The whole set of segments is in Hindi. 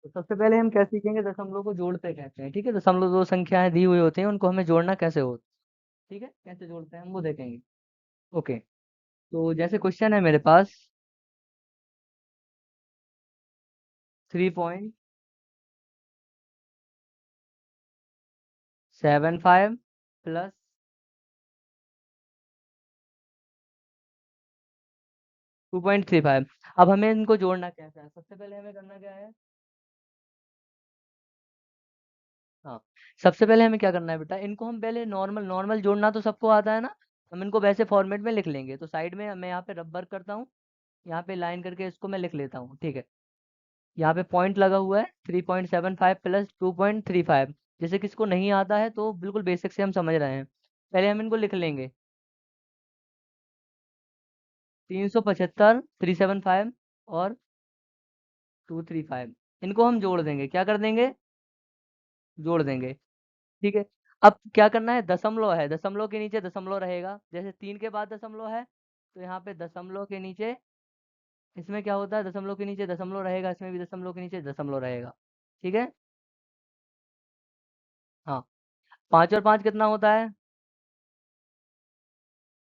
तो सबसे पहले हम क्या सीखेंगे, दशमलव को जोड़ते कहते हैं। ठीक है, दशमलव दो संख्याएं दी हुई होती हैं, उनको हमें जोड़ना कैसे होता है। ठीक है, कैसे जोड़ते हैं हम वो देखेंगे। ओके, तो जैसे क्वेश्चन है मेरे पास 3.75 प्लस 2.35। अब हमें इनको जोड़ना कैसा है, सबसे पहले हमें करना क्या है। हाँ, सबसे पहले हमें क्या करना है बेटा, इनको हम पहले नॉर्मल नॉर्मल जोड़ना तो सबको आता है ना। हम इनको वैसे फॉर्मेट में लिख लेंगे। तो साइड में मैं यहाँ पे रबर करता हूँ, यहाँ पे लाइन करके इसको मैं लिख लेता हूँ। ठीक है, यहाँ पे पॉइंट लगा हुआ है 3.75 प्लस 2.35। जैसे किसको नहीं आता है तो बिल्कुल बेसिक से हम समझ रहे हैं, पहले हम इनको लिख लेंगे। 375, 375 और 235, इनको हम जोड़ देंगे। क्या कर देंगे, जोड़ देंगे। ठीक है, अब क्या करना है, दशमलव है, दशमलव के नीचे दशमलव रहेगा। जैसे 3 के बाद दशमलव है तो यहाँ पे दशमलव के नीचे, इसमें क्या होता है, दशमलव के नीचे दशमलव रहेगा, इसमें भी दशमलव के नीचे दशमलव रहेगा। ठीक है, हाँ। 5 और 5 कितना होता है,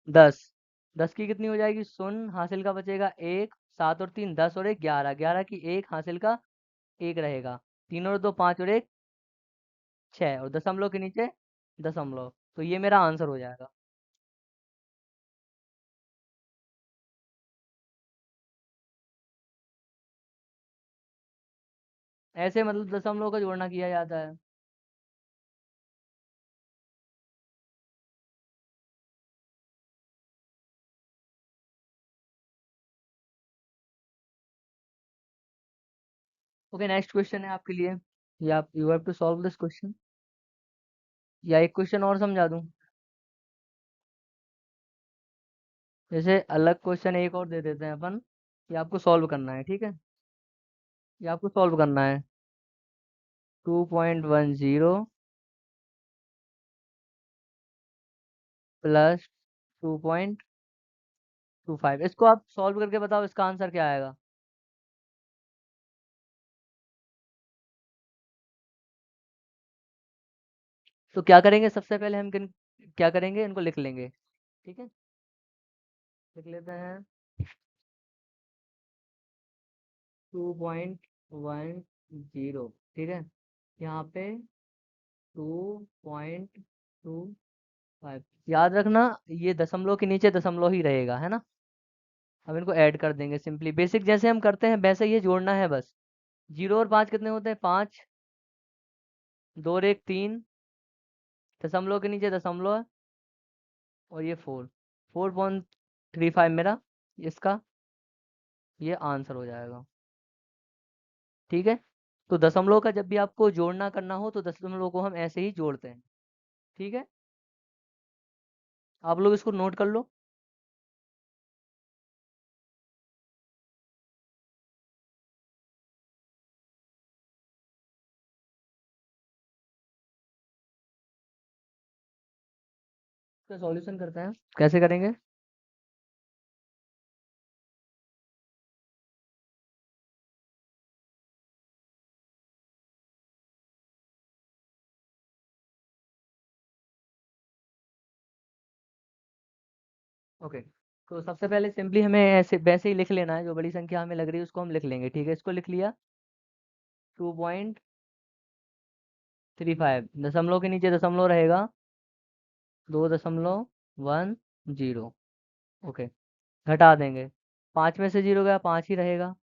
10। 10 की कितनी हो जाएगी, शून्य, हासिल का बचेगा एक। 7 और 3 10 और एक 11, 11 की एक, हासिल का एक रहेगा। 3 और 2 5 और एक 6, और दशमलव के नीचे दशमलव। तो ये मेरा आंसर हो जाएगा। ऐसे मतलब दशमलव का जोड़ना किया जाता है। ओके, नेक्स्ट क्वेश्चन है आपके लिए। या आप you have to solve this question, या एक क्वेश्चन और समझा दूं। जैसे अलग क्वेश्चन एक और दे देते हैं अपन, ये आपको सॉल्व करना है। ठीक है, ये आपको सॉल्व करना है। 2.10 प्लस 2.25, इसको आप सॉल्व करके बताओ इसका आंसर क्या आएगा। तो क्या करेंगे, सबसे पहले हम क्या करेंगे, इनको लिख लेंगे। ठीक है, लिख लेते हैं। 2.10, ठीक है, यहाँ पे 2.25। याद रखना, ये दशमलव के नीचे दशमलव ही रहेगा, है ना। अब इनको ऐड कर देंगे सिंपली, बेसिक जैसे हम करते हैं वैसे ये जोड़ना है बस। 0 और 5 कितने होते हैं, 5। 2 और 1 3, दशमलव के नीचे दशमलव है, और ये 4.35 मेरा इसका ये आंसर हो जाएगा। ठीक है, तो दशमलव का जब भी आपको जोड़ना करना हो तो दशमलव को हम ऐसे ही जोड़ते हैं। ठीक है, आप लोग इसको नोट कर लो। इसका सॉल्यूशन करते हैं, कैसे करेंगे। ओके, तो सबसे पहले सिंपली हमें ऐसे वैसे ही लिख लेना है, जो बड़ी संख्या हमें लग रही है उसको हम लिख लेंगे। ठीक है, इसको लिख लिया। 2.35, दशमलव के नीचे दशमलव रहेगा, 2.10। ओके, घटा देंगे। 5 में से 0 गया, 5 ही रहेगा।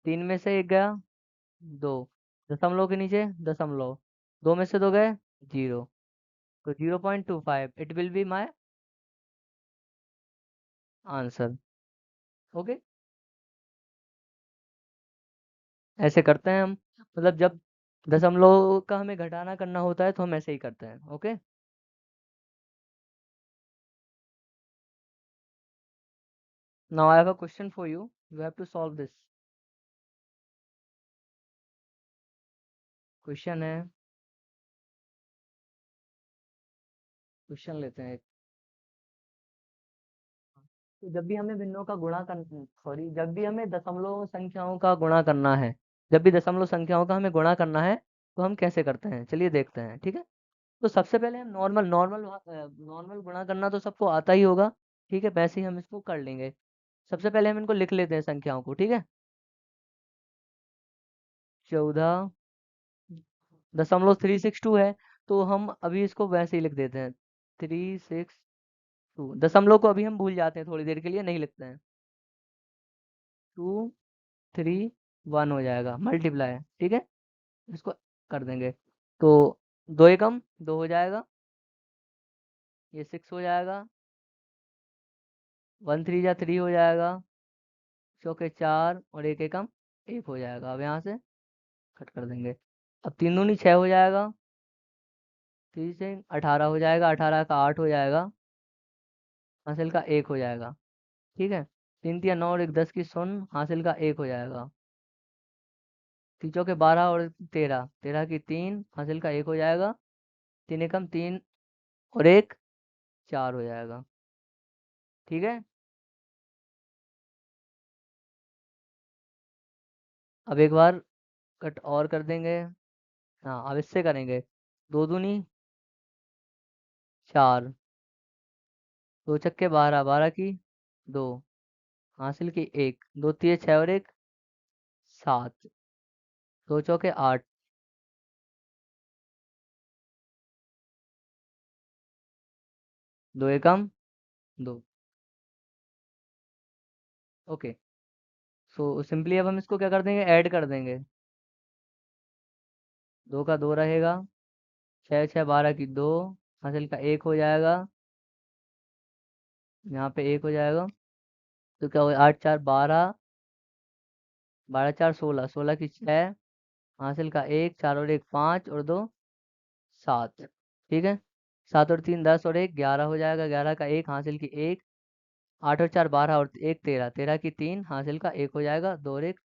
3 में से 1 गया, 2। दशमलव के नीचे दशमलव, 2 में से 2 गए, 0। तो 0.25 it will be my answer. Okay, ऐसे करते हैं हम, मतलब जब दशमलव का हमें घटाना करना होता है तो हम ऐसे ही करते हैं। Okay, now I have a question for you, you have to solve this. Question है, क्वेश्चन लेते हैं। तो जब भी हमें भिन्नों का गुणा कर, सॉरी, जब भी हमें दशमलव संख्याओं का गुणा करना है जब भी दशमलव संख्याओं का हमें गुणा करना है तो हम कैसे करते हैं, चलिए देखते हैं। ठीक है, तो सबसे पहले हम नॉर्मल नॉर्मल नॉर्मल गुणा करना तो सबको आता ही होगा। ठीक है, वैसे ही हम इसको कर लेंगे। सबसे पहले हम इनको लिख लेते हैं संख्याओं को। ठीक है, 14.362 है, तो हम अभी इसको वैसे ही लिख देते हैं, 362। दशमलव को अभी हम भूल जाते हैं, थोड़ी देर के लिए नहीं लिखते हैं। 231 हो जाएगा मल्टीप्लाई। ठीक है, इसको कर देंगे। तो दो एकम दो हो जाएगा, ये 6 हो जाएगा। 1 3 जा 3 हो जाएगा, चौके 4 और एक एकम 1 हो जाएगा। अब यहाँ से कट कर देंगे। अब 3 दूनी 6 हो जाएगा, 3 से 18 हो जाएगा, 18 का 8 हो जाएगा, हासिल का 1 हो जाएगा। ठीक है, 3 3 9 और 1 10 की शून्य, हासिल का 1 हो जाएगा। 3 चौके 12 और 13, 13 की 3, हासिल का 1 हो जाएगा। 3 एकम 3 और 1 4 हो जाएगा। ठीक है, अब एक बार कट और कर देंगे। हाँ, अब इससे करेंगे। 2 दूनी 4, 2 छक्के 12, 12 की 2, हासिल की 1, 2 3 6 और 1 7, 2 चौके 8, 2 एकम 2। ओके, सो सिंपली अब हम इसको क्या कर देंगे, ऐड कर देंगे। 2 का 2 रहेगा, 6 6 12 की 2, हासिल का 1 हो जाएगा। यहाँ पे 1 हो जाएगा, तो क्या हो, 8 4 12, 12 4 16, 16 की 6, हासिल का 1, 4 और 1 5 और 2 7। ठीक है, 7 और 3 10 और 1 11 हो जाएगा, 11 का 1, हासिल की 1, 8 और 4 12 और 1 13, 13 की 3, हासिल का 1 हो जाएगा, 2 और 1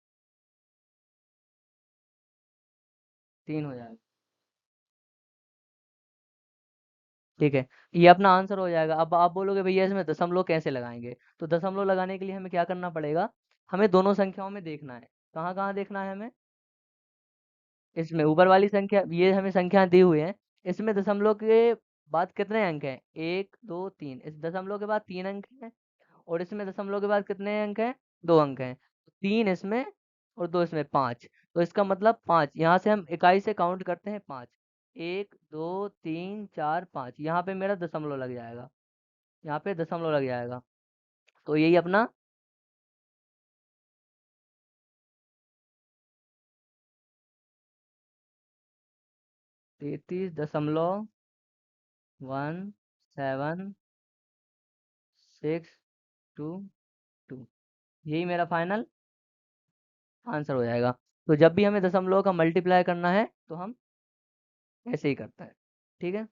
3 हो जाएगा। ठीक है, ये अपना आंसर हो जाएगा। अब आप बोलोगे भैया इसमें दशमलव कैसे लगाएंगे, तो दशमलव लगाने के लिए हमें क्या करना पड़ेगा, हमें दोनों संख्याओं में देखना है। कहाँ कहाँ देखना है हमें, इसमें ऊपर वाली संख्या, ये हमें संख्या दी हुई है, इसमें दशमलव के बाद कितने अंक हैं, 1 2 3, इस दशमलव के बाद 3 अंक हैं, और इसमें दशमलव के बाद कितने अंक हैं, 2 अंक हैं। 3 इसमें और 2 इसमें, 5। तो इसका मतलब 5, यहाँ से हम इकाई से काउंट करते हैं 5, 1 2 3 4 5, यहाँ पे मेरा दशमलव लग जाएगा, यहाँ पे दशमलव लग जाएगा। तो यही अपना 33.17622, यही मेरा फाइनल आंसर हो जाएगा। तो जब भी हमें दशमलव का मल्टीप्लाई करना है तो हम ऐसे ही करते हैं। ठीक है,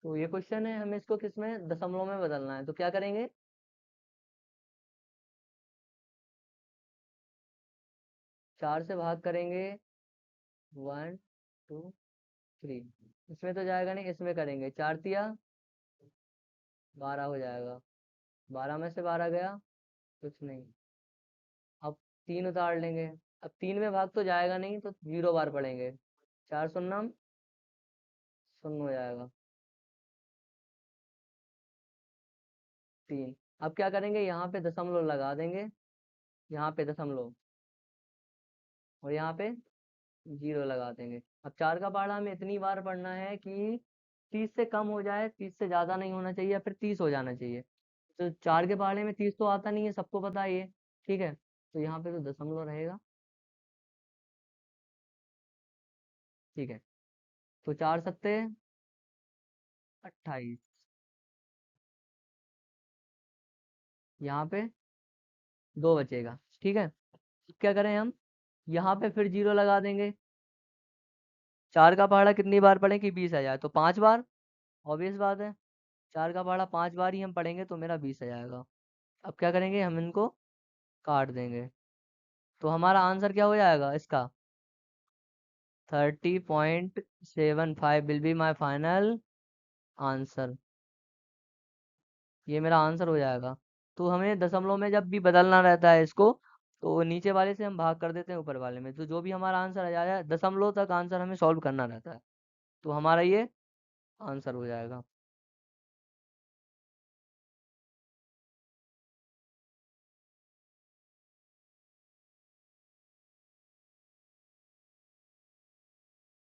तो ये क्वेश्चन है, हमें इसको किसमें, दशमलव में बदलना है, तो क्या करेंगे, 4 से भाग करेंगे, 1 2 3, इसमें तो जाएगा नहीं, इसमें करेंगे, 4 तिया 12 हो जाएगा, 12 में से 12 गया, कुछ नहीं। अब 3 उतार लेंगे, अब 3 में भाग तो जाएगा नहीं, तो 0 बार पढ़ेंगे, 4 शून्यम 0 हो जाएगा, 3। अब क्या करेंगे, यहाँ पे दशमलव लगा देंगे, यहाँ पे दशमलव, और यहाँ पे 0 लगा देंगे। अब 4 का पहाड़ा हमें इतनी बार पढ़ना है कि 30 से कम हो जाए, 30 से ज्यादा नहीं होना चाहिए, या फिर 30 हो जाना चाहिए। तो 4 के पहाड़े में 30 तो आता नहीं है, सबको पता है ये। ठीक है, तो यहाँ पे तो दशमलव रहेगा। ठीक है, तो 4 सत्ते 28, यहाँ पे 2 बचेगा। ठीक है, अब क्या करें हम, यहाँ पे फिर 0 लगा देंगे। 4 का पहाड़ा कितनी बार पढ़े कि 20 आ जाए, तो 5 बार, ऑब्वियस बात है। 4 का पहाड़ा 5 बार ही हम पढ़ेंगे, तो मेरा 20 आ जाएगा। अब क्या करेंगे, हम इनको काट देंगे, तो हमारा आंसर क्या हो जाएगा इसका, 30.75 will be my final answer. ये मेरा आंसर हो जाएगा। तो हमें दशमलव में जब भी बदलना रहता है इसको, तो नीचे वाले से हम भाग कर देते हैं ऊपर वाले में, तो जो भी हमारा आंसर आ जाए, दशमलव तक आंसर हमें सॉल्व करना रहता है, तो हमारा ये आंसर हो जाएगा।